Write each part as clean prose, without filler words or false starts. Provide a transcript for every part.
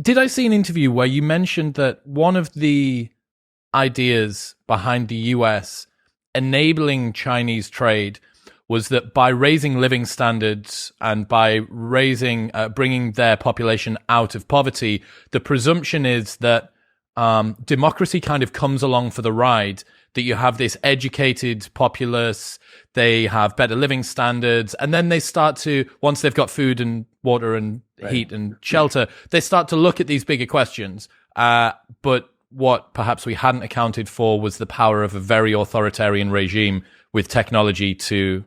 Did I see an interview where you mentioned that one of the ideas behind the US enabling Chinese trade was that by raising living standards and by bringing their population out of poverty, the presumption is that democracy kind of comes along for the ride, that you have this educated populace, they have better living standards, and then they start to, once they've got food and water and heat and shelter, they start to look at these bigger questions. But what perhaps we hadn't accounted for was the power of a very authoritarian regime with technology to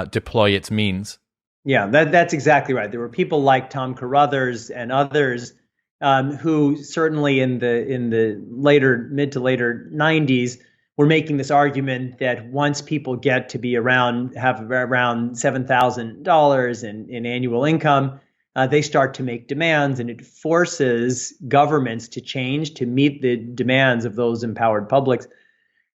deploy its means. Yeah, that's exactly right. There were people like Tom Carruthers and others who certainly in the mid to later 90s were making this argument that once people get to be have around $7,000 in annual income, they start to make demands, and it forces governments to change to meet the demands of those empowered publics.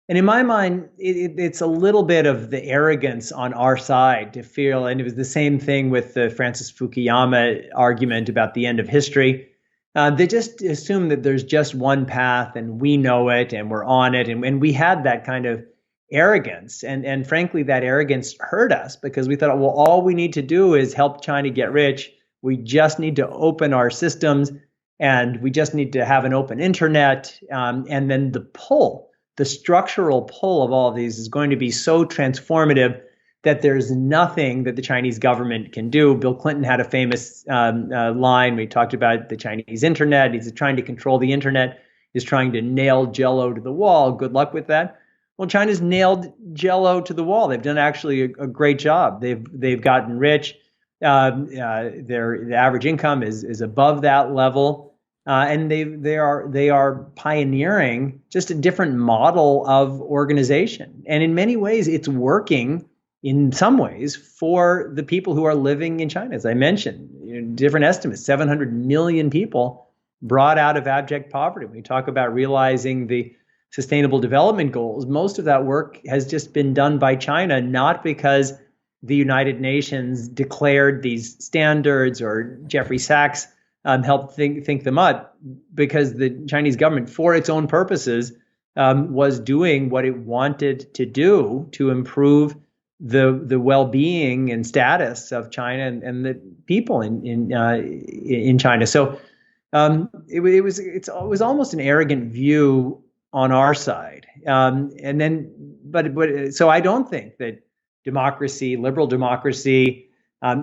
And in my mind, it's a little bit of the arrogance on our side to feel, and it was the same thing with the Francis Fukuyama argument about the end of history. They just assume that there's just one path and we know it and we're on it. And we had that kind of arrogance. And frankly, that arrogance hurt us because we thought, well, all we need to do is help China get rich. We just need to open our systems and we just need to have an open internet. And then the structural pull of all of these is going to be so transformative that there's nothing that the Chinese government can do. Bill Clinton had a famous line. We talked about the Chinese internet. He's trying to control the internet. He's trying to nail Jell-O to the wall. Good luck with that. Well, China's nailed Jell-O to the wall. They've done actually a great job. They've gotten rich. The average income is above that level, and they are pioneering just a different model of organization. And in many ways, it's working. In some ways, for the people who are living in China, as I mentioned, different estimates, 700 million people brought out of abject poverty. When we talk about realizing the Sustainable Development Goals, most of that work has just been done by China, not because the United Nations declared these standards or Jeffrey Sachs helped think them up, because the Chinese government, for its own purposes, was doing what it wanted to do to improve the well-being and status of China and the people in China. So it was almost an arrogant view on our side. So I don't think that liberal democracy,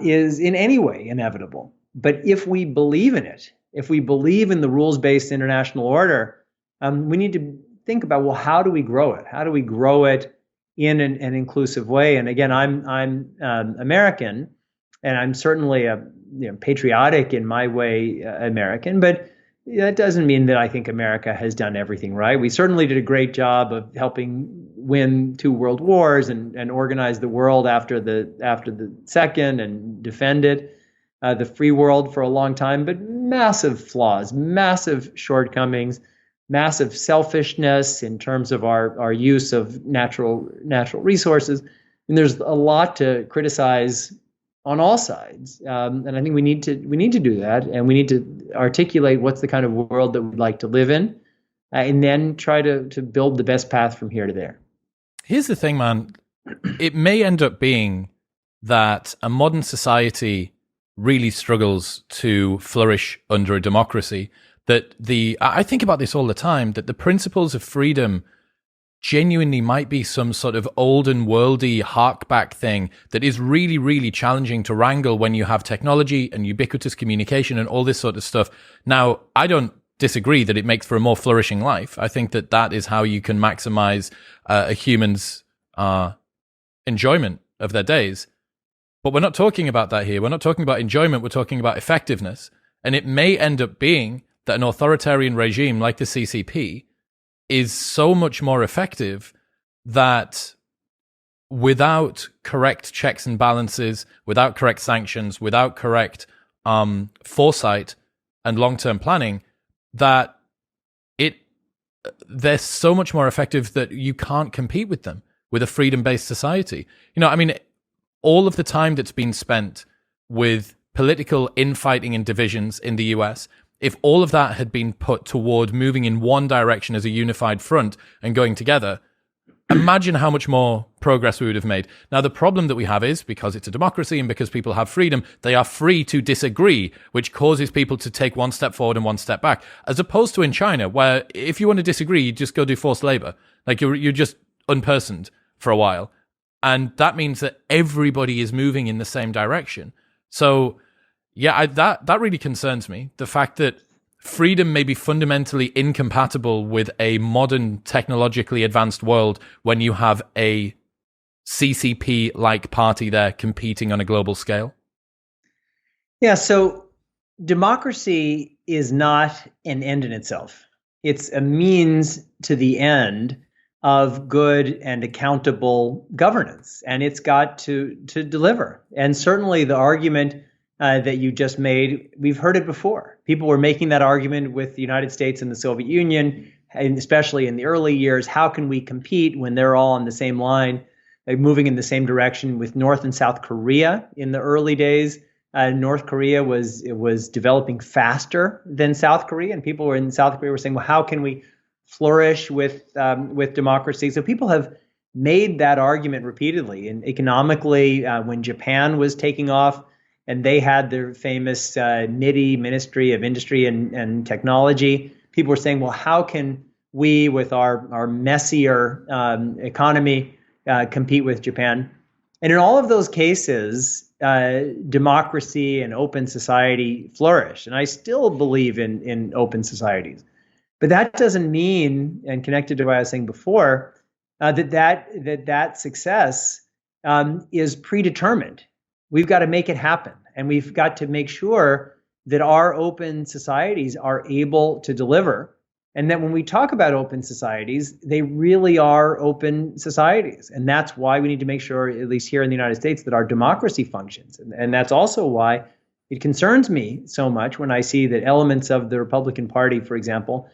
is in any way inevitable. But if we believe in it, if we believe in the rules-based international order, we need to think about, well, how do we grow it? How do we grow it in an inclusive way? And again, I'm American, and I'm certainly patriotic in my way, American, but that doesn't mean that I think America has done everything right. We certainly did a great job of helping win 2 world wars and organize the world after the second and defend it, the free world for a long time, but massive flaws, massive shortcomings, massive selfishness in terms of our use of natural resources. And there's a lot to criticize on all sides. And I think we need to do that, and we need to articulate what's the kind of world that we'd like to live in, and then try to build the best path from here to there. Here's the thing, man. It may end up being that a modern society really struggles to flourish under a democracy. I think about this all the time, that the principles of freedom genuinely might be some sort of old and worldy hark back thing that is really, really challenging to wrangle when you have technology and ubiquitous communication and all this sort of stuff. Now, I don't disagree that it makes for a more flourishing life. I think that is how you can maximize a human's enjoyment of their days. But we're not talking about that here. We're not talking about enjoyment. We're talking about effectiveness. And it may end up being that an authoritarian regime like the CCP is so much more effective that without correct checks and balances, without correct sanctions, without correct foresight and long-term planning, that they're so much more effective that you can't compete with them with a freedom-based society. All of the time that's been spent with political infighting and divisions in the US if all of that had been put toward moving in one direction as a unified front and going together, imagine how much more progress we would have made. Now, the problem that we have is, because it's a democracy and because people have freedom, they are free to disagree, which causes people to take one step forward and one step back, as opposed to in China, where if you want to disagree, you just go do forced labor. Like, you're just unpersoned for a while. And that means that everybody is moving in the same direction. So, yeah, that really concerns me. The fact that freedom may be fundamentally incompatible with a modern, technologically advanced world when you have a CCP-like party there competing on a global scale. Yeah, so democracy is not an end in itself. It's a means to the end of good and accountable governance, and it's got to deliver. And certainly the argument that you just made, we've heard it before. People were making that argument with the United States and the Soviet Union, and especially in the early years. How can we compete when they're all on the same line, moving in the same direction with North and South Korea in the early days? North Korea was developing faster than South Korea, and people were in South Korea were saying, well, how can we flourish with democracy? So people have made that argument repeatedly. And economically, when Japan was taking off, and they had their famous MIDI, Ministry of Industry and Technology, people were saying, well, how can we, with our messier economy, compete with Japan? And in all of those cases, democracy and open society flourished. And I still believe in open societies. But that doesn't mean, and connected to what I was saying before, that success is predetermined. We've got to make it happen. And we've got to make sure that our open societies are able to deliver. And that when we talk about open societies, they really are open societies. And that's why we need to make sure, at least here in the United States, that our democracy functions. And that's also why it concerns me so much when I see that elements of the Republican Party, for example,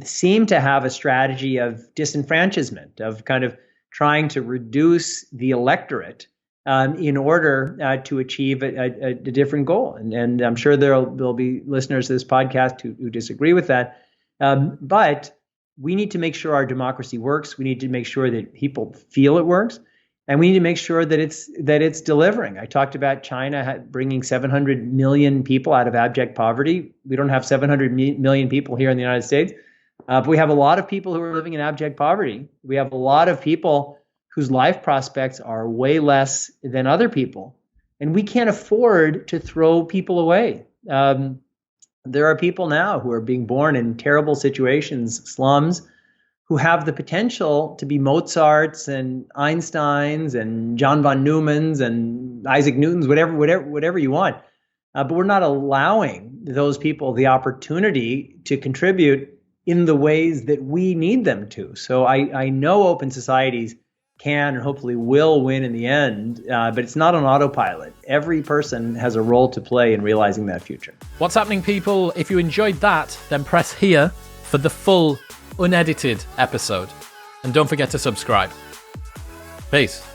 seem to have a strategy of disenfranchisement, of kind of trying to reduce the electorate in order to achieve a different goal. And I'm sure there'll be listeners to this podcast who disagree with that. But we need to make sure our democracy works. We need to make sure that people feel it works. And we need to make sure that it's delivering. I talked about China bringing 700 million people out of abject poverty. We don't have 700 million people here in the United States, but we have a lot of people who are living in abject poverty. We have a lot of people whose life prospects are way less than other people. And we can't afford to throw people away. There are people now who are being born in terrible situations, slums, who have the potential to be Mozarts and Einsteins and John von Neumann's and Isaac Newton's, whatever you want. But we're not allowing those people the opportunity to contribute in the ways that we need them to. So I know open societies can and hopefully will win in the end, but it's not on autopilot. Every person has a role to play in realizing that future. What's happening, people? If you enjoyed that, then press here for the full unedited episode. And don't forget to subscribe. Peace.